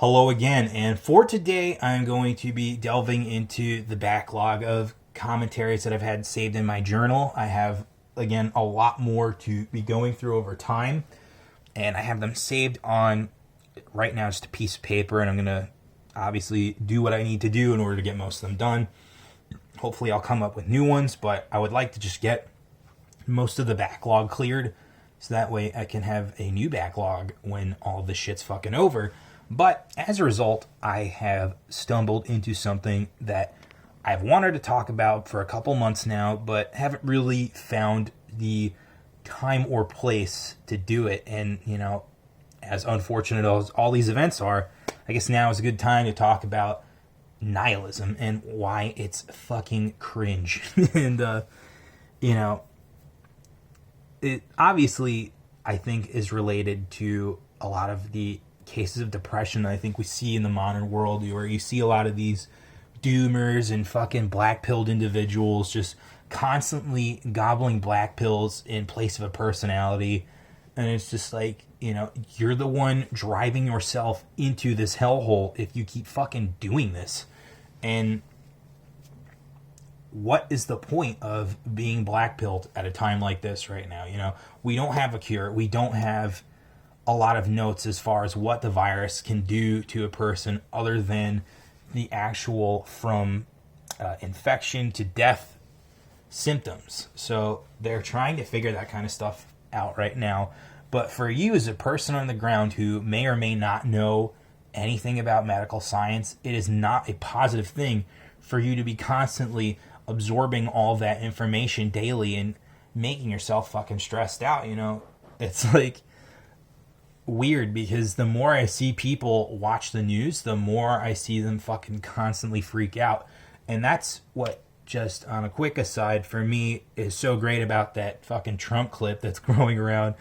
Hello again, and for today I'm going to be delving into the backlog of commentaries that I've had saved in my journal. I have, again, a lot more to be going through over time, and I have them saved on, right now, just a piece of paper, and I'm going to obviously do what I need to do in order to get most of them done. Hopefully I'll come up with new ones, but I would like to just get most of the backlog cleared, so that way I can have a new backlog when all this shit's fucking over. But as a result, I have stumbled into something that I've wanted to talk about for a couple months now, but haven't really found the time or place to do it. And, you know, as unfortunate as all these events are, I guess now is a good time to talk about nihilism and why it's fucking cringe. And, you know, it obviously, I think, is related to a lot of the cases of depression that I think we see in the modern world, where you see a lot of these doomers and fucking black-pilled individuals just constantly gobbling black pills in place of a personality. And it's just like, you know, you're the one driving yourself into this hellhole if you keep fucking doing this. And what is the point of being black-pilled at a time like this right now? You know, we don't have a cure. We don't have a lot of notes as far as what the virus can do to a person other than the actual from infection to death symptoms. So they're trying to figure that kind of stuff out right now. But for you as a person on the ground who may or may not know anything about medical science, it is not a positive thing for you to be constantly absorbing all that information daily and making yourself fucking stressed out. You know, it's like weird, because the more I see people watch the news, the more I see them fucking constantly freak out. And that's what, just on a quick aside, for me is so great about that fucking Trump clip that's going around,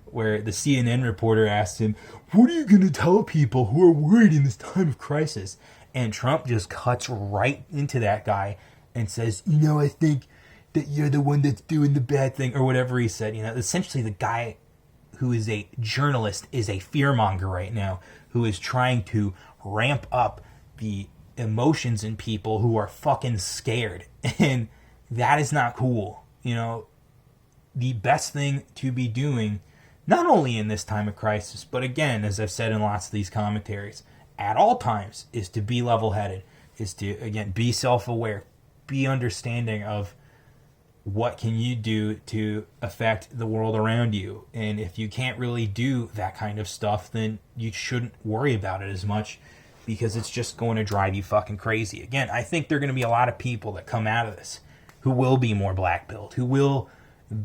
where the CNN reporter asked him, "What are you going to tell people who are worried in this time of crisis?" And Trump just cuts right into that guy and says, "You know, I think that you're the one that's doing the bad thing," or whatever he said. You know, essentially the guy who is a journalist is a fearmonger right now, who is trying to ramp up the emotions in people who are fucking scared. And that is not cool. You know, the best thing to be doing, not only in this time of crisis, but again, as I've said in lots of these commentaries, at all times, is to be level-headed, is to, again, be self-aware, be understanding of what can you do to affect the world around you. And if you can't really do that kind of stuff, then you shouldn't worry about it as much, because it's just going to drive you fucking crazy. Again, I think there are going to be a lot of people that come out of this who will be more black-pilled, who will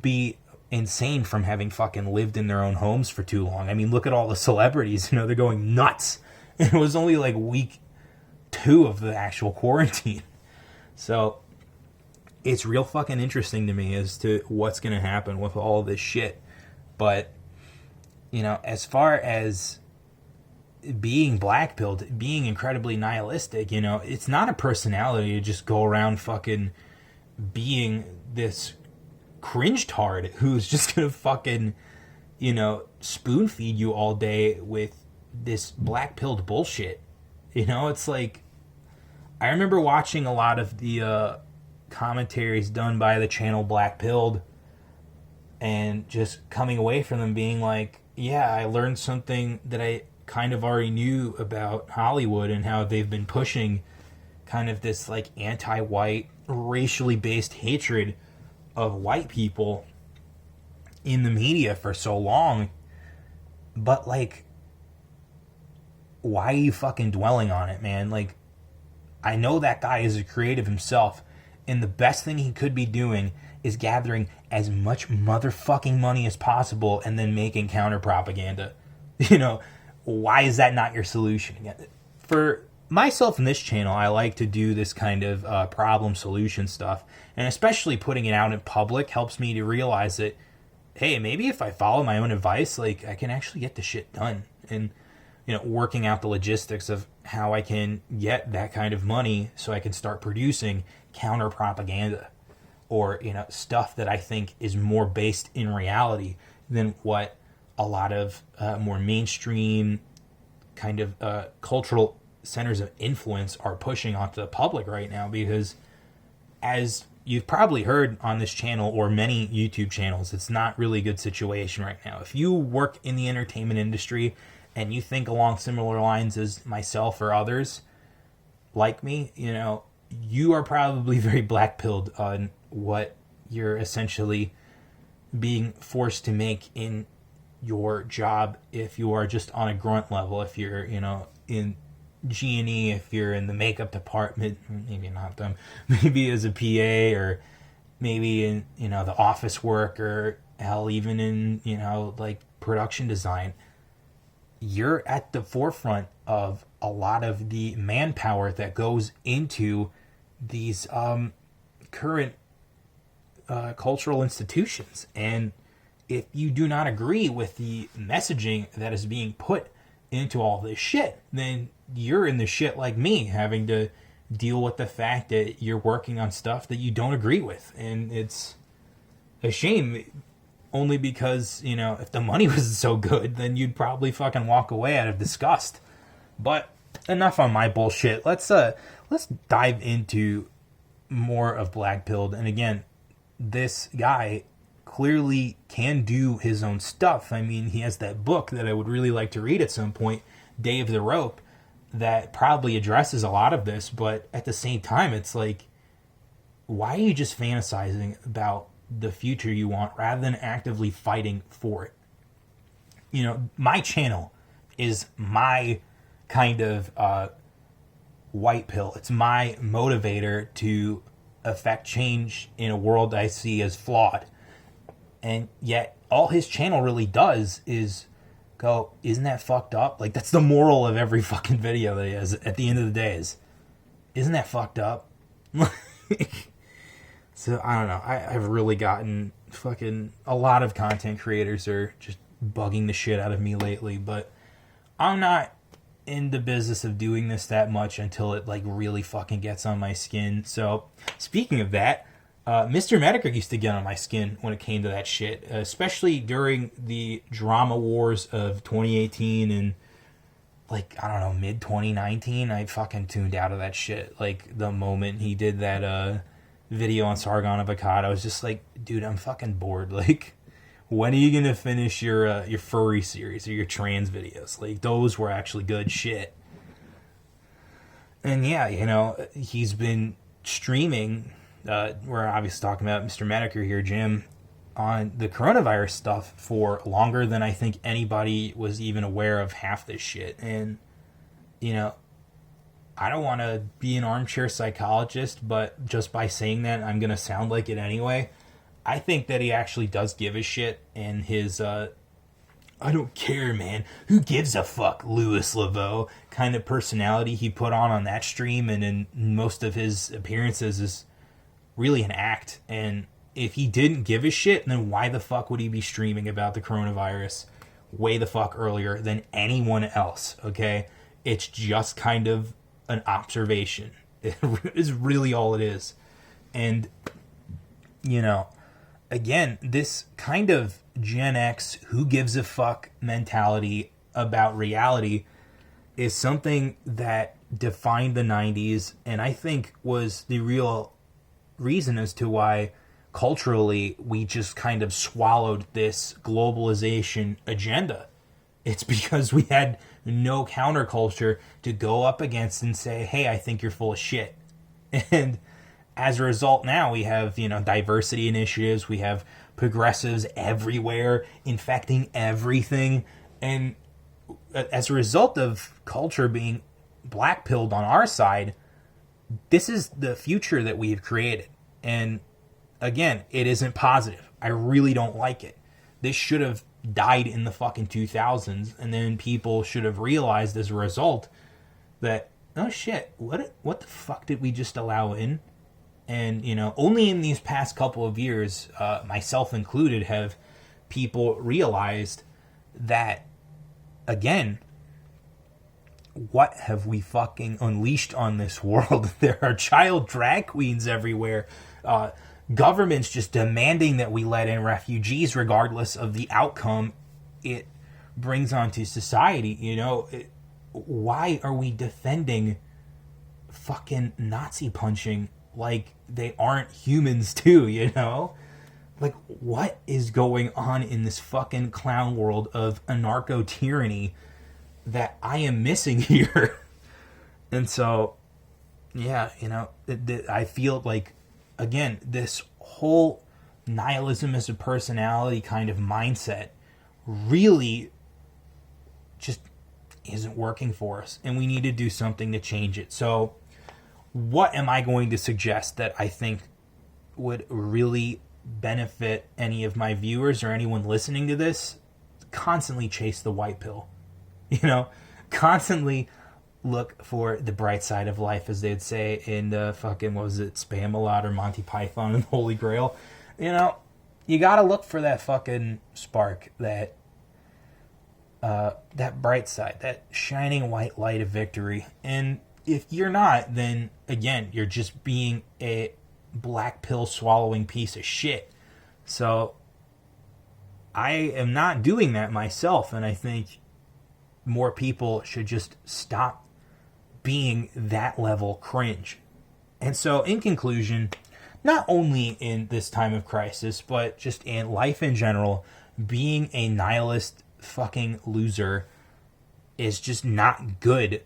be insane from having fucking lived in their own homes for too long. I mean, look at all the celebrities, you know, they're going nuts. And it was only like week 2 of the actual quarantine. So it's real fucking interesting to me as to what's going to happen with all this shit. But, you know, as far as being black-pilled, being incredibly nihilistic, you know, it's not a personality to just go around fucking being this cringe-tard who's just going to fucking, you know, spoon-feed you all day with this black-pilled bullshit. You know, it's like, I remember watching a lot of the commentaries done by the channel Blackpilled, and just coming away from them being like, yeah, I learned something that I kind of already knew about Hollywood and how they've been pushing kind of this like anti-white, racially based hatred of white people in the media for so long. But like, why are you fucking dwelling on it, man? Like, I know that guy is a creative himself, and the best thing he could be doing is gathering as much motherfucking money as possible and then making counter propaganda. You know, why is that not your solution? For myself and this channel, I like to do this kind of problem solution stuff, and especially putting it out in public helps me to realize that, hey, maybe if I follow my own advice, like, I can actually get the shit done. And, you know, working out the logistics of how I can get that kind of money so I can start producing counter propaganda, or, you know, stuff that I think is more based in reality than what a lot of more mainstream kind of cultural centers of influence are pushing onto the public right now, because as you've probably heard on this channel or many YouTube channels, it's not really a good situation right now. If you work in the entertainment industry and you think along similar lines as myself or others like me, you know, you are probably very black-pilled on what you're essentially being forced to make in your job if you are just on a grunt level, if you're, you know, in G&E, if you're in the makeup department, maybe not them, maybe as a PA, or maybe in, you know, the office work, or hell, even in, you know, like production design. You're at the forefront of a lot of the manpower that goes into these current cultural institutions. And if you do not agree with the messaging that is being put into all this shit, then you're in the shit like me, having to deal with the fact that you're working on stuff that you don't agree with. And it's a shame, only because, you know, if the money was so good, then you'd probably fucking walk away out of disgust. But enough on my bullshit. Let's dive into more of Blackpilled. And again, this guy clearly can do his own stuff. I mean, he has that book that I would really like to read at some point, Day of the Rope, that probably addresses a lot of this. But at the same time, it's like, why are you just fantasizing about the future you want rather than actively fighting for it? You know, my channel is my kind of white pill. It's my motivator to affect change in a world I see as flawed. And yet all his channel really does is go, isn't that fucked up? Like, that's the moral of every fucking video that he has at the end of the day is, isn't that fucked up? So, I don't know. I've really gotten fucking... A lot of content creators are just bugging the shit out of me lately, but I'm not in the business of doing this that much until it, like, really fucking gets on my skin. So, speaking of that, Mr. Medicare used to get on my skin when it came to that shit, especially during the drama wars of 2018 and, like, I don't know, mid-2019. I fucking tuned out of that shit. Like, the moment he did that video on Sargon of Akkad, I was just like, dude, I'm fucking bored. Like, when are you gonna finish your furry series or your trans videos? Like, those were actually good shit. And yeah, you know, he's been streaming... we're obviously talking about Mr. Medicare here, Jim, on the coronavirus stuff for longer than I think anybody was even aware of half this shit. And, you know, I don't want to be an armchair psychologist, but just by saying that, I'm going to sound like it anyway. I think that he actually does give a shit, and his, I don't care, man, who gives a fuck, Louis Laveau kind of personality he put on that stream and in most of his appearances is really an act. And if he didn't give a shit, then why the fuck would he be streaming about the coronavirus way the fuck earlier than anyone else? Okay, it's just kind of an observation. It is really all it is. And, you know, again, this kind of Gen X who gives a fuck mentality about reality is something that defined the 90s, and I think was the real reason as to why culturally we just kind of swallowed this globalization agenda. It's because we had no counterculture to go up against and say, hey, I think you're full of shit. And as a result, now we have, you know, diversity initiatives, we have progressives everywhere infecting everything. And as a result of culture being black-pilled on our side, this is the future that we've created. And again, it isn't positive. I really don't like it. This should have died in the fucking 2000s, and then people should have realized as a result that, oh shit, what the fuck did we just allow in? And, you know, only in these past couple of years, myself included, have people realized that, again, what have we fucking unleashed on this world? There are child drag queens everywhere. Governments just demanding that we let in refugees regardless of the outcome it brings onto society. You know, why are we defending fucking Nazi punching like they aren't humans too, you know? Like, what is going on in this fucking clown world of anarcho-tyranny that I am missing here? And so, yeah, you know, I feel like, again, this whole nihilism as a personality kind of mindset really just isn't working for us, and we need to do something to change it. So what am I going to suggest that I think would really benefit any of my viewers or anyone listening to this? Constantly chase the white pill. You know, constantly look for the bright side of life, as they'd say in the fucking, what was it, Spam-A-Lot or Monty Python and the Holy Grail. You know, you gotta look for that fucking spark, that bright side, that shining white light of victory. And if you're not, then again, you're just being a black pill swallowing piece of shit. So I am not doing that myself, and I think more people should just stop being that level cringe. And so in conclusion, not only in this time of crisis, but just in life in general, being a nihilist fucking loser is just not good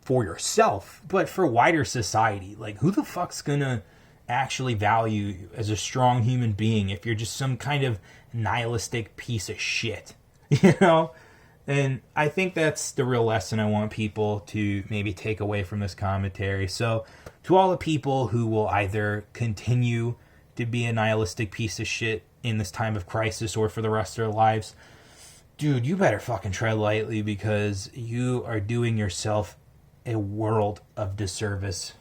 for yourself, but for wider society. Like, who the fuck's gonna actually value you as a strong human being if you're just some kind of nihilistic piece of shit? You know? And I think that's the real lesson I want people to maybe take away from this commentary. So to all the people who will either continue to be a nihilistic piece of shit in this time of crisis or for the rest of their lives, dude, you better fucking tread lightly, because you are doing yourself a world of disservice.